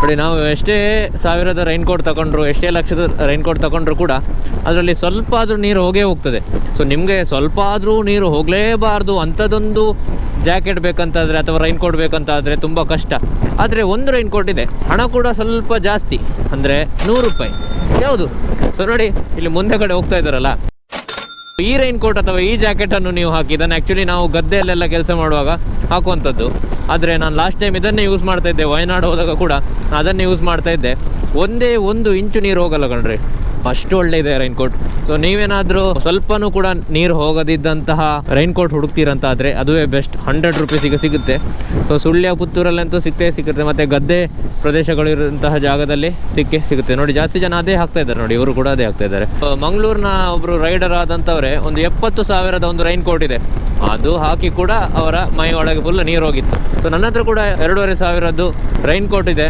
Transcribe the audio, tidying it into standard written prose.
ನೋಡಿ, ನಾವು ಎಷ್ಟೇ ಸಾವಿರದ ರೈನ್ ಕೋಟ್ ತಗೊಂಡ್ರು, ಎಷ್ಟೇ ಲಕ್ಷದ ರೈನ್ ಕೋಟ್ ತಗೊಂಡ್ರು ಕೂಡ ಅದರಲ್ಲಿ ಸ್ವಲ್ಪ ಆದರೂ ನೀರು ಹೋಗೇ ಹೋಗ್ತದೆ. ಸೊ ನಿಮಗೆ ಸ್ವಲ್ಪ ಆದರೂ ನೀರು ಹೋಗಲೇಬಾರ್ದು ಅಂಥದ್ದೊಂದು ಜಾಕೆಟ್ ಬೇಕಂತಾದರೆ ಅಥವಾ ರೈನ್ ಕೋಟ್ ಬೇಕಂತಾದರೆ ತುಂಬ ಕಷ್ಟ. ಆದರೆ ಒಂದು ರೈನ್ ಕೋಟ್ ಇದೆ, ಹಣ ಕೂಡ ಸ್ವಲ್ಪ ಜಾಸ್ತಿ, ಅಂದರೆ 100 ರೂಪಾಯಿ. ಯಾವುದು? ಸೊ ನೋಡಿ, ಇಲ್ಲಿ ಮುಂದೆ ಕಡೆ ಹೋಗ್ತಾ ಇದ್ದಾರಲ್ಲ, ಈ ರೈನ್ ಕೋಟ್ ಅಥವಾ ಈ ಜಾಕೆಟನ್ನು ನೀವು ಹಾಕಿ, ಇದನ್ನು ಆ್ಯಕ್ಚುಲಿ ನಾವು ಗದ್ದೆಯಲ್ಲೆಲ್ಲ ಕೆಲಸ ಮಾಡುವಾಗ ಹಾಕುವಂಥದ್ದು. ಆದರೆ ನಾನು ಲಾಸ್ಟ್ ಟೈಮ್ ಇದನ್ನೇ ಯೂಸ್ ಮಾಡ್ತಾ ಇದ್ದೆ, ವಯನಾಡು ಹೋದಾಗ ಕೂಡ ಅದನ್ನೇ ಯೂಸ್ ಮಾಡ್ತಾ ಇದ್ದೆ. 1 ಇಂಚು ನೀರು ಹೋಗಲ್ಲ ಕಣ್ರಿ, ಅಷ್ಟು ಒಳ್ಳೆ ಇದೆ ರೈನ್ ಕೋಟ್. ಸೊ ನೀವೇನಾದರೂ ಸ್ವಲ್ಪನೂ ಕೂಡ ನೀರು ಹೋಗದಿದ್ದಂತಹ ರೈನ್ ಕೋಟ್ ಹುಡುಕ್ತೀರಂತಾದರೆ ಅದುವೇ ಬೆಸ್ಟ್. 100 ರೂಪೀಸಿಗೆ ಸಿಗುತ್ತೆ. ಸೊ ಸುಳ್ಯ ಪುತ್ತೂರಲ್ಲಂತೂ ಸಿಗುತ್ತೆ, ಮತ್ತು ಗದ್ದೆ ಪ್ರದೇಶಗಳಿರುವಂತಹ ಜಾಗದಲ್ಲಿ ಸಿಗುತ್ತೆ. ನೋಡಿ, ಜಾಸ್ತಿ ಜನ ಅದೇ ಹಾಕ್ತಾ ಇದ್ದಾರೆ. ನೋಡಿ, ಇವರು ಕೂಡ ಅದೇ ಹಾಕ್ತಾ ಇದ್ದಾರೆ. ಮಂಗಳೂರಿನ ಒಬ್ಬರು ರೈಡರ್ ಆದಂಥವ್ರೆ ಒಂದು 70,000ದ ಒಂದು ರೈನ್ ಕೋಟ್ ಇದೆ, ಅದು ಹಾಕಿ ಕೂಡ ಅವರ ಮೈ ಒಳಗೆ ಫುಲ್ ನೀರು ಹೋಗಿತ್ತು. ಸೊ ನನ್ನ ಹತ್ರ ಕೂಡ 2,500ದ್ದು ರೈನ್ ಕೋಟ್ ಇದೆ.